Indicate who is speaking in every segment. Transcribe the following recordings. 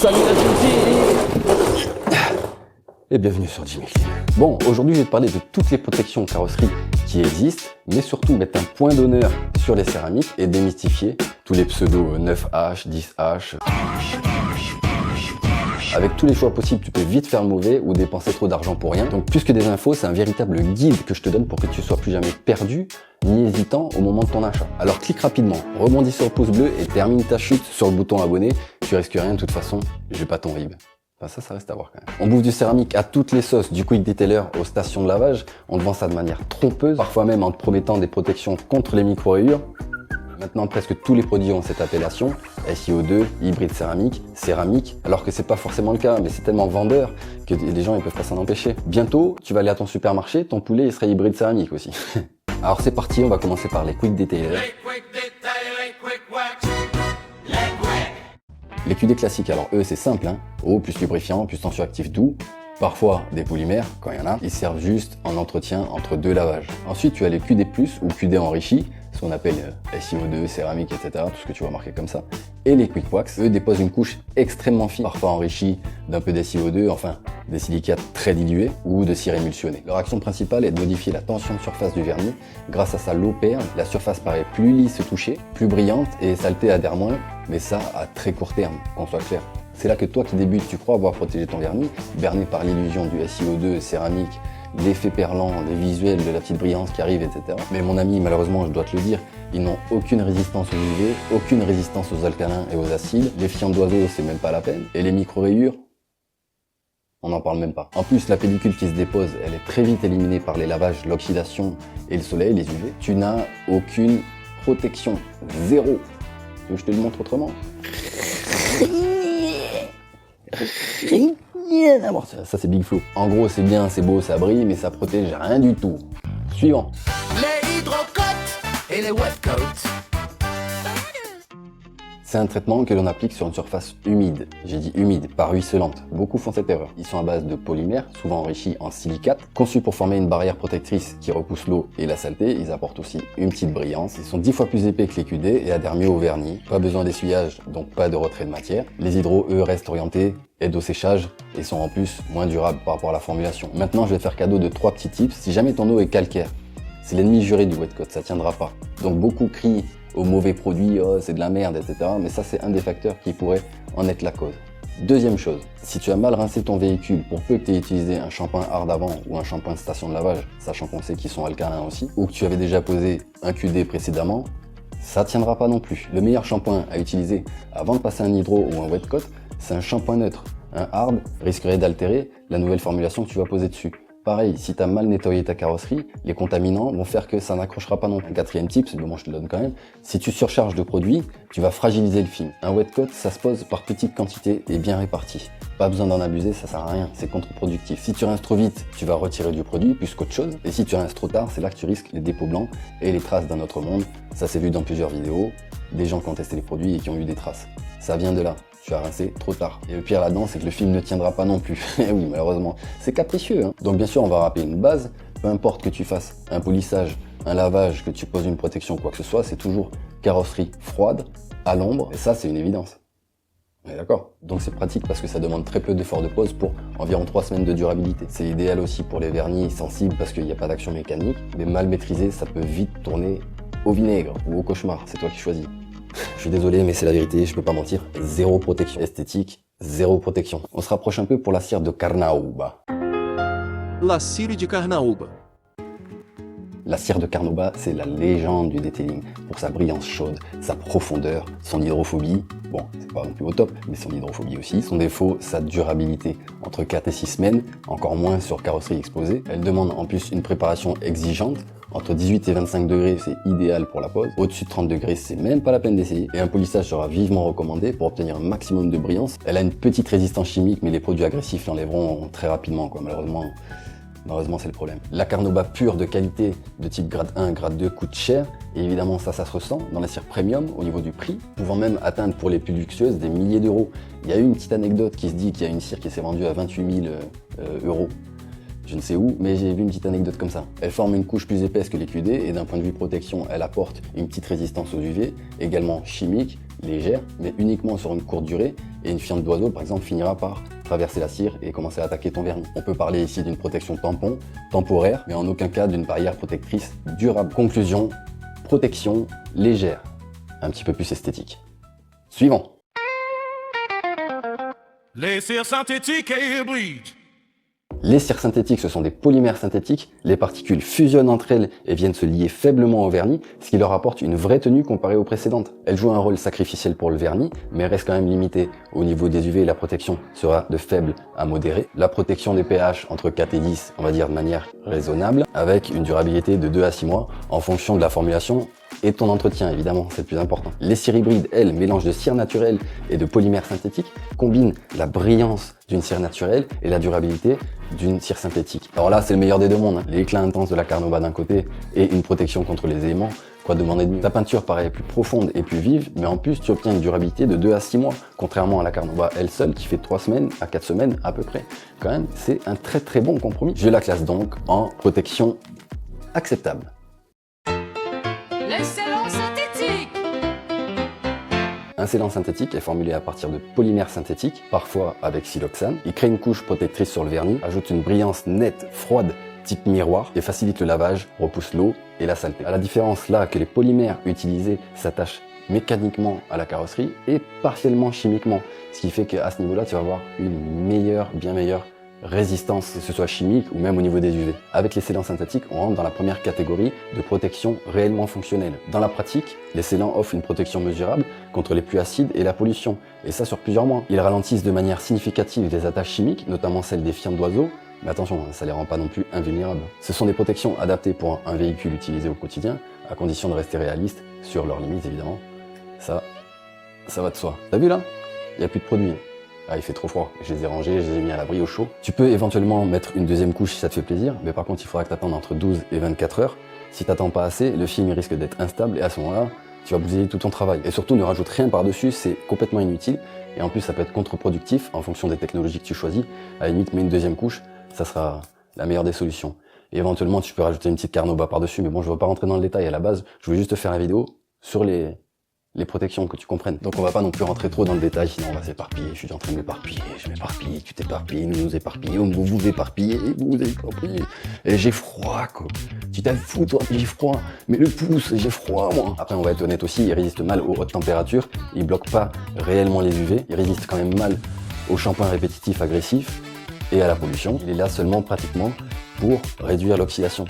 Speaker 1: Salut la Tutti et bienvenue sur Jimmy Clean. Bon, aujourd'hui je vais te parler de toutes les protections carrosserie qui existent, mais surtout mettre un point d'honneur sur les céramiques et démystifier tous les pseudos 9H, 10H. Avec tous les choix possibles, tu peux vite faire mauvais ou dépenser trop d'argent pour rien. Donc plus que des infos, c'est un véritable guide que je te donne pour que tu sois plus jamais perdu ni hésitant au moment de ton achat. Alors clique rapidement, rebondis sur le pouce bleu et termine ta chute sur le bouton abonner. Tu risques rien, de toute façon, j'ai pas ton RIB. Enfin ça reste à voir quand même. On bouffe du céramique à toutes les sauces, du quick detailer aux stations de lavage. On te vend ça de manière trompeuse, parfois même en te promettant des protections contre les micro-rayures. Maintenant, presque tous les produits ont cette appellation, SiO2, hybride céramique, alors que c'est pas forcément le cas, mais c'est tellement vendeur que les gens ils peuvent pas s'en empêcher. Bientôt, tu vas aller à ton supermarché, ton poulet il sera hybride céramique aussi. Alors c'est parti, on va commencer par les quick detailers. Les QD classiques, alors eux c'est simple, hein. Eau plus lubrifiant, plus tensioactif doux, parfois des polymères quand il y en a, ils servent juste en entretien entre deux lavages. Ensuite tu as les QD+, ou QD enrichis, ce qu'on appelle SiO2, céramique, etc., tout ce que tu vois marqué comme ça. Et les Quick Wax, eux déposent une couche extrêmement fine, parfois enrichie d'un peu d'SiO2, enfin des silicates très dilués ou de cire émulsionnée. Leur action principale est de modifier la tension de surface du vernis. Grâce à ça, l'eau perd, la surface paraît plus lisse au toucher, plus brillante et saleté adhère moins, mais ça à très court terme, qu'on soit clair. C'est là que toi qui débutes, tu crois avoir protégé ton vernis, berné par l'illusion du SiO2, céramique, l'effet perlant, les visuels de la petite brillance qui arrive, etc. Mais mon ami, malheureusement, je dois te le dire, ils n'ont aucune résistance aux UV, aucune résistance aux alcalins et aux acides. Les fientes d'oiseaux, c'est même pas la peine. Et les micro-rayures, on n'en parle même pas. En plus, la pellicule qui se dépose, elle est très vite éliminée par les lavages, l'oxydation et le soleil, les UV. Tu n'as aucune protection. Zéro. Tu veux que je te le montre autrement? Ça c'est Big Flo. En gros c'est bien, c'est beau, ça brille, mais ça protège rien du tout. Suivant.
Speaker 2: Les hydrocoats et les wetcoats.
Speaker 1: C'est un traitement que l'on applique sur une surface humide. J'ai dit humide, pas ruisselante. Beaucoup font cette erreur. Ils sont à base de polymères, souvent enrichis en silicate, conçus pour former une barrière protectrice qui repousse l'eau et la saleté. Ils apportent aussi une petite brillance. Ils sont 10 fois plus épais que les QD et adhèrent mieux au vernis. Pas besoin d'essuyage, donc pas de retrait de matière. Les hydros, eux, restent orientés, aident au séchage et sont en plus moins durables par rapport à la formulation. Maintenant, je vais te faire cadeau de 3 petits tips. Si jamais ton eau est calcaire, c'est l'ennemi juré du wet coat, ça tiendra pas. Donc beaucoup crient aux mauvais produits, oh, c'est de la merde, etc. Mais ça, c'est un des facteurs qui pourrait en être la cause. Deuxième chose, si tu as mal rincé ton véhicule, pour peu que tu aies utilisé un shampoing hard avant ou un shampoing de station de lavage, sachant qu'on sait qu'ils sont alcalins aussi, ou que tu avais déjà posé un QD précédemment, ça tiendra pas non plus. Le meilleur shampoing à utiliser avant de passer un hydro ou un wet coat, c'est un shampoing neutre. Un hard risquerait d'altérer la nouvelle formulation que tu vas poser dessus. Pareil, si tu as mal nettoyé ta carrosserie, les contaminants vont faire que ça n'accrochera pas non plus. Un quatrième tip, c'est bon, je te le donne quand même, si tu surcharges de produits, tu vas fragiliser le film. Un wet coat, ça se pose par petites quantités et bien réparties. Pas besoin d'en abuser, ça sert à rien, c'est contre-productif. Si tu rinces trop vite, tu vas retirer du produit plus qu'autre chose. Et si tu rinces trop tard, c'est là que tu risques les dépôts blancs et les traces d'un autre monde. Ça s'est vu dans plusieurs vidéos, des gens qui ont testé les produits et qui ont eu des traces. Ça vient de là. Tu as rincé trop tard. Et le pire là-dedans, c'est que le film ne tiendra pas non plus. Et oui, malheureusement, c'est capricieux, hein. Donc bien sûr, on va rappeler une base. Peu importe que tu fasses un polissage, un lavage, que tu poses une protection, quoi que ce soit, c'est toujours carrosserie froide, à l'ombre. Et ça, c'est une évidence. On est d'accord? Donc c'est pratique parce que ça demande très peu d'efforts de pose pour environ 3 semaines de durabilité. C'est idéal aussi pour les vernis sensibles parce qu'il n'y a pas d'action mécanique. Mais mal maîtrisé, ça peut vite tourner au vinaigre ou au cauchemar. C'est toi qui choisis. Je suis désolé, mais c'est la vérité, je peux pas mentir. Zéro protection esthétique, zéro protection. On se rapproche un peu pour la cire de Carnaúba.
Speaker 3: La Cire de Carnaúba.
Speaker 1: La cire de Carnaúba, c'est la légende du detailing pour sa brillance chaude, sa profondeur, son hydrophobie. Bon, c'est pas non plus au top, mais son hydrophobie aussi. Son défaut, sa durabilité. Entre 4 et 6 semaines, encore moins sur carrosserie exposée. Elle demande en plus une préparation exigeante. Entre 18 et 25 degrés, c'est idéal pour la pose. Au-dessus de 30 degrés, c'est même pas la peine d'essayer. Et un polissage sera vivement recommandé pour obtenir un maximum de brillance. Elle a une petite résistance chimique, mais les produits agressifs l'enlèveront très rapidement, quoi. Malheureusement, c'est le problème. La Carnaúba pure de qualité de type grade 1, grade 2 coûte cher. Et évidemment, ça se ressent dans la cire premium au niveau du prix, pouvant même atteindre pour les plus luxueuses des milliers d'euros. Il y a eu une petite anecdote qui se dit qu'il y a une cire qui s'est vendue à 28 000 euros. Je ne sais où, mais j'ai vu une petite anecdote comme ça. Elle forme une couche plus épaisse que les QD et d'un point de vue protection, elle apporte une petite résistance aux UV, également chimique, légère, mais uniquement sur une courte durée et une fiente d'oiseau par exemple finira par traverser la cire et commencer à attaquer ton vernis. On peut parler ici d'une protection tampon, temporaire, mais en aucun cas d'une barrière protectrice durable. Conclusion, protection légère, un petit peu plus esthétique. Suivant.
Speaker 2: Les cires synthétiques et hybrides.
Speaker 1: Les cires synthétiques, ce sont des polymères synthétiques. Les particules fusionnent entre elles et viennent se lier faiblement au vernis, ce qui leur apporte une vraie tenue comparée aux précédentes. Elles jouent un rôle sacrificiel pour le vernis, mais restent quand même limitées. Au niveau des UV, la protection sera de faible à modérée. La protection des pH entre 4 et 10, on va dire de manière raisonnable, avec une durabilité de 2 à 6 mois en fonction de la formulation et ton entretien, évidemment, c'est le plus important. Les cires hybrides, elles, mélange de cire naturelle et de polymères synthétiques, combinent la brillance d'une cire naturelle et la durabilité d'une cire synthétique. Alors là, c'est le meilleur des deux mondes, hein. L'éclat intense de la Carnauba d'un côté et une protection contre les éléments. Quoi demander de mieux? Ta peinture paraît plus profonde et plus vive, mais en plus, tu obtiens une durabilité de 2 à 6 mois, contrairement à la Carnauba elle seule qui fait 3 semaines à 4 semaines à peu près. Quand même, c'est un très très bon compromis. Je la classe donc en protection acceptable.
Speaker 4: Les scellants synthétiques.
Speaker 1: Un scellant synthétique est formulé à partir de polymères synthétiques, parfois avec siloxane. Il crée une couche protectrice sur le vernis, ajoute une brillance nette, froide, type miroir, et facilite le lavage, repousse l'eau et la saleté. À la différence là que les polymères utilisés s'attachent mécaniquement à la carrosserie et partiellement chimiquement, ce qui fait qu'à ce niveau-là, tu vas avoir une meilleure, bien meilleure résistance, que ce soit chimique ou même au niveau des UV. Avec les scellants synthétiques, on rentre dans la première catégorie de protection réellement fonctionnelle. Dans la pratique, les scellants offrent une protection mesurable contre les pluies acides et la pollution, et ça sur plusieurs mois. Ils ralentissent de manière significative les attaques chimiques, notamment celles des fientes d'oiseaux, mais attention, ça les rend pas non plus invulnérables. Ce sont des protections adaptées pour un véhicule utilisé au quotidien, à condition de rester réaliste sur leurs limites évidemment. Ça va de soi. T'as vu là? Il n'y a plus de produits. Ah, il fait trop froid, je les ai rangés, je les ai mis à l'abri au chaud. Tu peux éventuellement mettre une deuxième couche si ça te fait plaisir, mais par contre il faudra que tu attendes entre 12 et 24 heures. Si tu n'attends pas assez, le film risque d'être instable et à ce moment-là, tu vas bousiller tout ton travail. Et surtout, ne rajoute rien par-dessus, c'est complètement inutile. Et en plus, ça peut être contre-productif en fonction des technologies que tu choisis. À la limite, mets une deuxième couche, ça sera la meilleure des solutions. Et éventuellement, tu peux rajouter une petite Carnauba par-dessus, mais bon, je ne veux pas rentrer dans le détail à la base. Je voulais juste te faire la vidéo sur les protections, que tu comprennes. Donc on va pas non plus rentrer trop dans le détail, sinon on va s'éparpiller. Je suis en train de m'éparpiller, je m'éparpille, tu t'éparpilles, nous nous éparpillons, vous vous éparpillez, vous vous éparpillez. Et j'ai froid, quoi. Tu t'en fous, toi, j'ai froid. Mais le pouce, j'ai froid, moi. Après, on va être honnête aussi, il résiste mal aux hautes températures, il bloque pas réellement les UV, il résiste quand même mal aux shampoings répétitifs agressifs et à la pollution. Il est là seulement pratiquement pour réduire l'oxydation,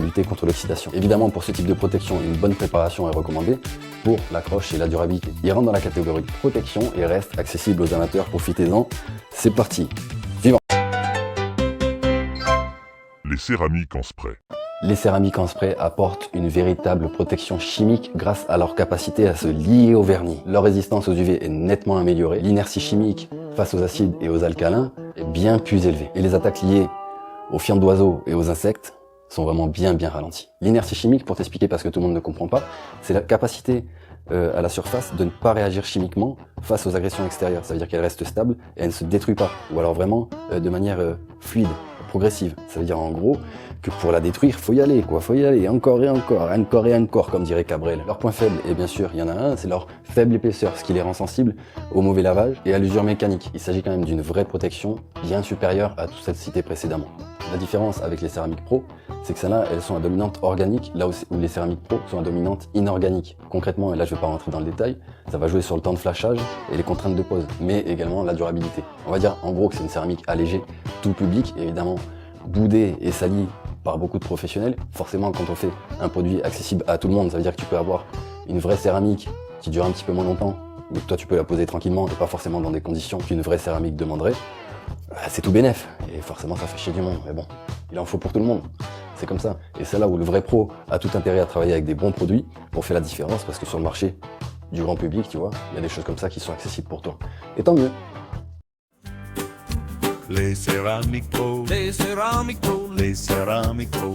Speaker 1: lutter contre l'oxydation. Évidemment, pour ce type de protection, une bonne préparation est recommandée pour l'accroche et la durabilité. Il rentre dans la catégorie protection et reste accessible aux amateurs. Profitez-en. C'est parti. Suivant.
Speaker 5: Les céramiques en spray.
Speaker 1: Les céramiques en spray apportent une véritable protection chimique grâce à leur capacité à se lier au vernis. Leur résistance aux UV est nettement améliorée. L'inertie chimique face aux acides et aux alcalins est bien plus élevée. Et les attaques liées aux fientes d'oiseaux et aux insectes sont vraiment bien ralenties. L'inertie chimique, pour t'expliquer parce que tout le monde ne comprend pas, c'est la capacité à la surface de ne pas réagir chimiquement face aux agressions extérieures. Ça veut dire qu'elle reste stable et elle ne se détruit pas. Ou alors vraiment de manière fluide, progressive. Ça veut dire en gros que pour la détruire, faut y aller, quoi. Faut y aller, encore et encore, encore et encore, comme dirait Cabrel. Leur point faible, et bien sûr, il y en a un, c'est leur faible épaisseur, ce qui les rend sensibles au mauvais lavage et à l'usure mécanique. Il s'agit quand même d'une vraie protection bien supérieure à tout celle citée précédemment. La différence avec les céramiques pro, c'est que celles-là, elles sont à dominante organique, là où les céramiques pro sont à dominante inorganique. Concrètement, et là je vais pas rentrer dans le détail, ça va jouer sur le temps de flashage et les contraintes de pose, mais également la durabilité. On va dire en gros que c'est une céramique allégée, tout public, évidemment boudée et salie par beaucoup de professionnels. Forcément, quand on fait un produit accessible à tout le monde, ça veut dire que tu peux avoir une vraie céramique qui dure un petit peu moins longtemps, mais toi tu peux la poser tranquillement et pas forcément dans des conditions qu'une vraie céramique demanderait. C'est tout bénef, et forcément ça fait chier du monde, mais bon, il en faut pour tout le monde, c'est comme ça. Et c'est là où le vrai pro a tout intérêt à travailler avec des bons produits pour faire la différence, parce que sur le marché du grand public, tu vois, il y a des choses comme ça qui sont accessibles pour toi. Et tant mieux.
Speaker 5: Les céramiques pro.
Speaker 2: Les céramiques pro.
Speaker 5: Les céramiques pro.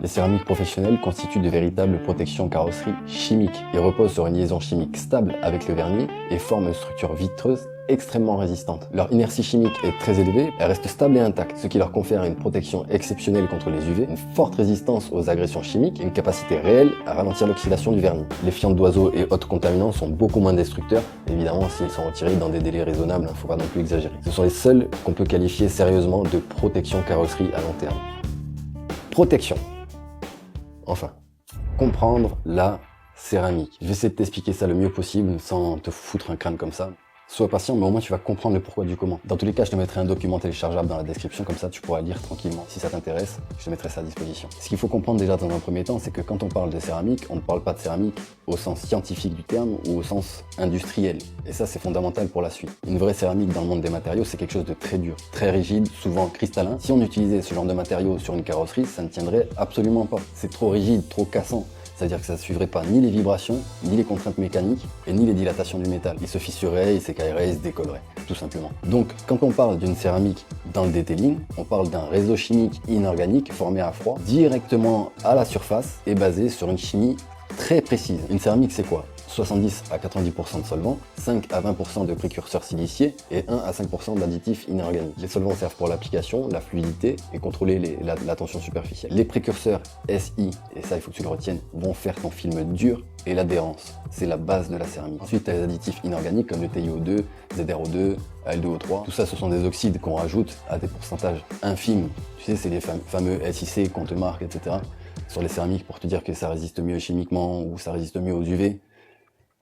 Speaker 1: Les céramiques professionnelles constituent de véritables protections carrosserie chimiques et reposent sur une liaison chimique stable avec le vernis et forment une structure vitreuse extrêmement résistantes. Leur inertie chimique est très élevée, elle reste stable et intacte, ce qui leur confère une protection exceptionnelle contre les UV, une forte résistance aux agressions chimiques et une capacité réelle à ralentir l'oxydation du vernis. Les fientes d'oiseaux et autres contaminants sont beaucoup moins destructeurs, évidemment s'ils sont retirés dans des délais raisonnables, faut pas non plus exagérer. Ce sont les seuls qu'on peut qualifier sérieusement de protection carrosserie à long terme. Protection. Enfin, comprendre la céramique. Je vais essayer de t'expliquer ça le mieux possible sans te foutre un crâne comme ça. Sois patient, mais au moins tu vas comprendre le pourquoi du comment. Dans tous les cas, je te mettrai un document téléchargeable dans la description, comme ça tu pourras lire tranquillement. Si ça t'intéresse, je te mettrai ça à disposition. Ce qu'il faut comprendre déjà dans un premier temps, c'est que quand on parle de céramique, on ne parle pas de céramique au sens scientifique du terme ou au sens industriel. Et ça, c'est fondamental pour la suite. Une vraie céramique dans le monde des matériaux, c'est quelque chose de très dur, très rigide, souvent cristallin. Si on utilisait ce genre de matériaux sur une carrosserie, ça ne tiendrait absolument pas. C'est trop rigide, trop cassant. C'est-à-dire que ça ne suivrait pas ni les vibrations, ni les contraintes mécaniques, et ni les dilatations du métal. Il se fissurerait, il s'écaillerait, il se décollerait, tout simplement. Donc, quand on parle d'une céramique dans le detailing, on parle d'un réseau chimique inorganique formé à froid, directement à la surface, et basé sur une chimie très précise. Une céramique, c'est quoi ? 70 à 90% de solvants, 5 à 20% de précurseurs siliciés et 1 à 5% d'additifs inorganiques. Les solvants servent pour l'application, la fluidité et contrôler la tension superficielle. Les précurseurs SI, et ça il faut que tu le retiennes, vont faire ton film dur et l'adhérence. C'est la base de la céramique. Ensuite, tu as les additifs inorganiques comme le TiO2, ZrO2, Al2O3. Tout ça, ce sont des oxydes qu'on rajoute à des pourcentages infimes. Tu sais, c'est les fameux SiC qu'on te marque, etc. sur les céramiques pour te dire que ça résiste mieux chimiquement ou ça résiste mieux aux UV.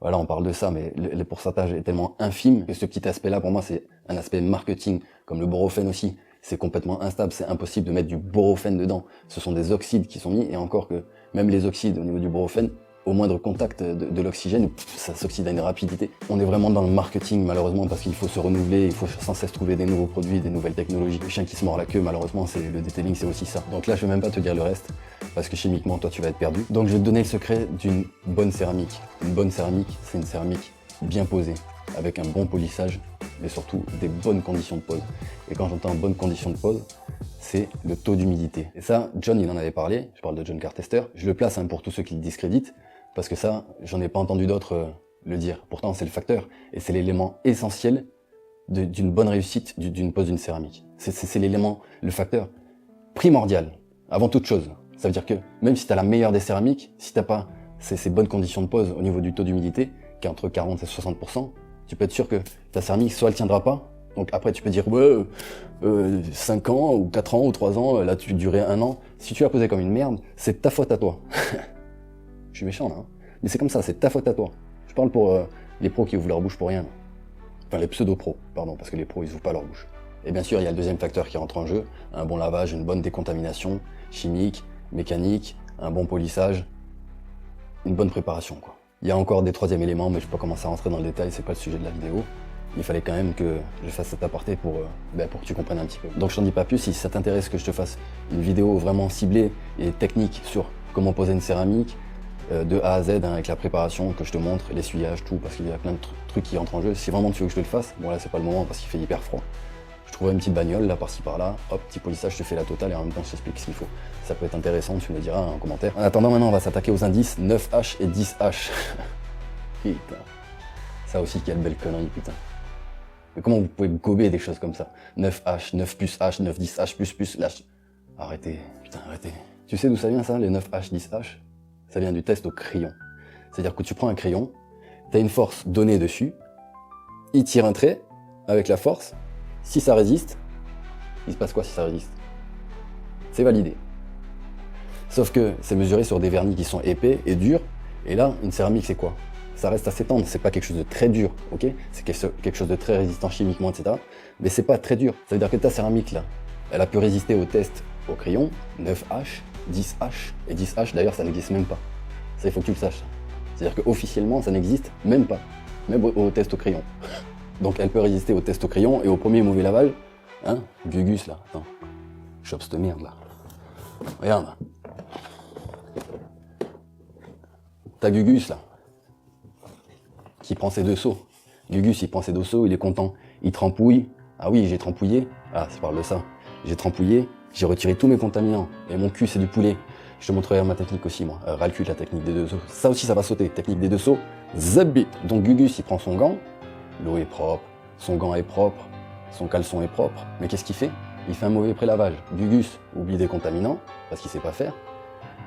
Speaker 1: Voilà, on parle de ça, mais le pourcentage est tellement infime que ce petit aspect-là, pour moi, c'est un aspect marketing, comme le borophène aussi. C'est complètement instable, c'est impossible de mettre du borophène dedans. Ce sont des oxydes qui sont mis, et encore que même les oxydes au niveau du borophène, au moindre contact de l'oxygène, ça s'oxyde à une rapidité. On est vraiment dans le marketing, malheureusement, parce qu'il faut se renouveler, il faut sans cesse trouver des nouveaux produits, des nouvelles technologies. Le chien qui se mord la queue, malheureusement, le detailing, c'est aussi ça. Donc là, je vais même pas te dire le reste, parce que chimiquement, toi, tu vas être perdu. Donc je vais te donner le secret d'une bonne céramique. Une bonne céramique, c'est une céramique bien posée, avec un bon polissage, mais surtout des bonnes conditions de pose. Et quand j'entends bonnes conditions de pose, c'est le taux d'humidité. Et ça, John, il en avait parlé, je parle de John Cartester. Je le place pour tous ceux qui le discréditent, parce que ça, j'en ai pas entendu d'autres le dire. Pourtant, c'est le facteur, et c'est l'élément essentiel d'une bonne réussite d'une pose d'une céramique. C'est l'élément, le facteur primordial, avant toute chose. Ça veut dire que même si tu as la meilleure des céramiques, si tu n'as pas ces bonnes conditions de pose au niveau du taux d'humidité, qui est entre 40 et 60%, tu peux être sûr que ta céramique, soit elle tiendra pas, donc après tu peux dire ouais, 5 ans, ou 4 ans, ou 3 ans, là tu durais 1 an. Si tu as posé comme une merde, c'est ta faute à toi. Je suis méchant là, hein. Mais c'est comme ça, c'est ta faute à toi. Je parle pour les pros qui ouvrent leur bouche pour rien. Enfin les pseudo-pros, pardon, parce que les pros ils ouvrent pas leur bouche. Et bien sûr, il y a le deuxième facteur qui rentre en jeu, un bon lavage, une bonne décontamination chimique, mécanique, un bon polissage, une bonne préparation quoi. Il y a encore des troisièmes éléments, mais je ne vais pas commencer à rentrer dans le détail, c'est pas le sujet de la vidéo. Il fallait quand même que je fasse cet aparté pour que tu comprennes un petit peu. Donc je t'en dis pas plus, si ça t'intéresse que je te fasse une vidéo vraiment ciblée et technique sur comment poser une céramique, de A à Z, hein, avec la préparation, que je te montre, l'essuyage, tout, parce qu'il y a plein de trucs qui rentrent en jeu. Si vraiment tu veux que je te le fasse, bon là c'est pas le moment parce qu'il fait hyper froid. Je trouverai une petite bagnole là par-ci par-là, hop, petit polissage, je te fais la totale et en même temps je t'explique ce qu'il faut. Ça peut être intéressant, tu me le diras en commentaire. En attendant, maintenant on va s'attaquer aux indices 9H et 10H. Putain, ça aussi quelle belle connerie, putain. Mais comment vous pouvez gober des choses comme ça? 9H, 9 plus H, 9, 10H, plus, là. Arrêtez, putain, arrêtez. Tu sais d'où ça vient ça, les 9H, 10H? Ça vient du test au crayon. C'est-à-dire que tu prends un crayon, tu as une force donnée dessus, il tire un trait avec la force, si ça résiste, il se passe quoi si ça résiste? C'est validé. Sauf que c'est mesuré sur des vernis qui sont épais et durs, et là, une céramique c'est quoi? Ça reste assez tendre, c'est pas quelque chose de très dur, ok? C'est quelque chose de très résistant chimiquement, etc. Mais c'est pas très dur. Ça veut dire que ta céramique là, elle a pu résister au test au crayon, 9H, 10H, et 10H d'ailleurs ça n'existe même pas. Ça il faut que tu le saches. C'est-à-dire qu'officiellement ça n'existe même pas, même au test au crayon. Donc elle peut résister au test au crayon et au premier mauvais lavage, hein, Gugus là, attends, chope cette merde là. Regarde. T'as Gugus là, qui prend ses 2 seaux. Gugus il prend ses 2 seaux, il est content, il trempouille. Ah oui j'ai trempouillé, ah ça parle de ça, j'ai trempouillé. J'ai retiré tous mes contaminants, et mon cul c'est du poulet. Je te montrerai ma technique aussi moi, ras le cul la technique des 2 seaux. Ça aussi ça va sauter, technique des 2 seaux, zabit. Donc Gugus il prend son gant, l'eau est propre, son gant est propre, son caleçon est propre, mais qu'est-ce qu'il fait? Il fait un mauvais prélavage. Gugus oublie des contaminants, parce qu'il sait pas faire.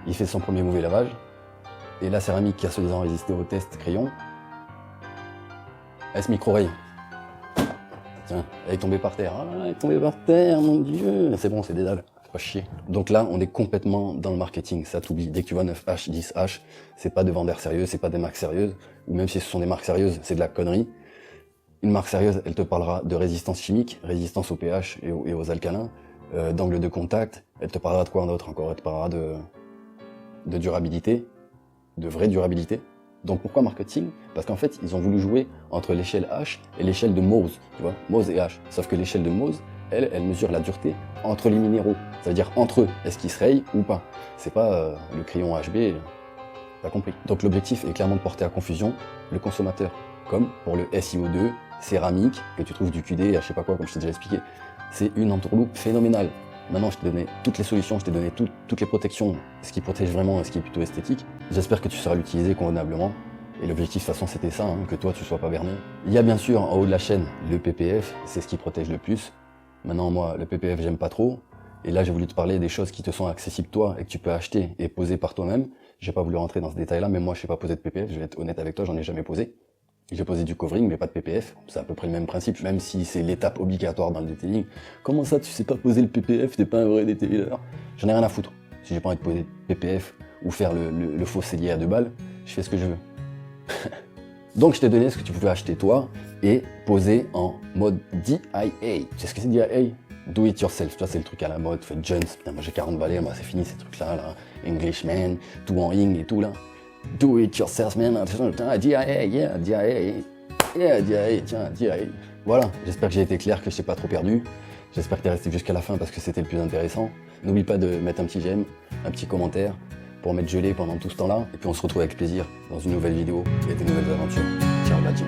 Speaker 1: Il fait son premier mauvais lavage, et la céramique qui a soi-disant résisté au test crayon, elle se micro-raye. Tiens, elle est tombée par terre. Ah, elle est tombée par terre, mon Dieu. C'est bon, c'est des dalles. Pas chier. Donc là, on est complètement dans le marketing. Ça t'oublie. Dès que tu vois 9H, 10H, c'est pas de vendeurs sérieux, c'est pas des marques sérieuses. Ou même si ce sont des marques sérieuses, c'est de la connerie. Une marque sérieuse, elle te parlera de résistance chimique, résistance au pH et aux alcalins, d'angle de contact. Elle te parlera de quoi d'autre encore? Elle te parlera de durabilité, de vraie durabilité. Donc pourquoi marketing? Parce qu'en fait, ils ont voulu jouer entre l'échelle H et l'échelle de Mohs, tu vois, Mohs et H. Sauf que l'échelle de Mohs, elle mesure la dureté entre les minéraux. Ça veut dire entre eux, est-ce qu'ils se rayent ou pas. C'est pas le crayon HB, t'as compris. Donc l'objectif est clairement de porter à confusion le consommateur. Comme pour le SiO2, céramique, que tu trouves du QD, je sais pas quoi, comme je t'ai déjà expliqué. C'est une entourloupe phénoménale. Maintenant, je t'ai donné toutes les solutions, je t'ai donné toutes les protections, ce qui protège vraiment et ce qui est plutôt esthétique. J'espère que tu sauras l'utiliser convenablement. Et l'objectif, de toute façon, c'était ça, hein, que toi, tu sois pas berné. Il y a bien sûr, en haut de la chaîne, le PPF, c'est ce qui protège le plus. Maintenant, moi, le PPF, j'aime pas trop. Et là, j'ai voulu te parler des choses qui te sont accessibles toi et que tu peux acheter et poser par toi-même. J'ai pas voulu rentrer dans ce détail-là, mais moi, je sais pas poser de PPF, je vais être honnête avec toi, j'en ai jamais posé. J'ai posé du covering, mais pas de PPF. C'est à peu près le même principe, même si c'est l'étape obligatoire dans le detailing. Comment ça, tu sais pas poser le PPF, t'es pas un vrai detailer? J'en ai rien à foutre. Si j'ai pas envie de poser PPF ou faire le faux cellier à 2 balles, je fais ce que je veux. Donc je t'ai donné ce que tu pouvais acheter toi et poser en mode DIA. Tu sais ce que c'est DIA? Do it yourself. Tu vois, c'est le truc à la mode, fait Jones. Putain, moi j'ai 40 balais, moi c'est fini ces trucs-là, là. Englishman, tout en ing et tout là. Do it yourself, man. DIA, yeah, DIA. Yeah, DIA, tiens, DIA. Voilà, j'espère que j'ai été clair, que je t'ai pas trop perdu. J'espère que t'es resté jusqu'à la fin parce que c'était le plus intéressant. N'oublie pas de mettre un petit j'aime, un petit commentaire pour m'être gelé pendant tout ce temps-là. Et puis on se retrouve avec plaisir dans une nouvelle vidéo et des nouvelles aventures. Ciao la team.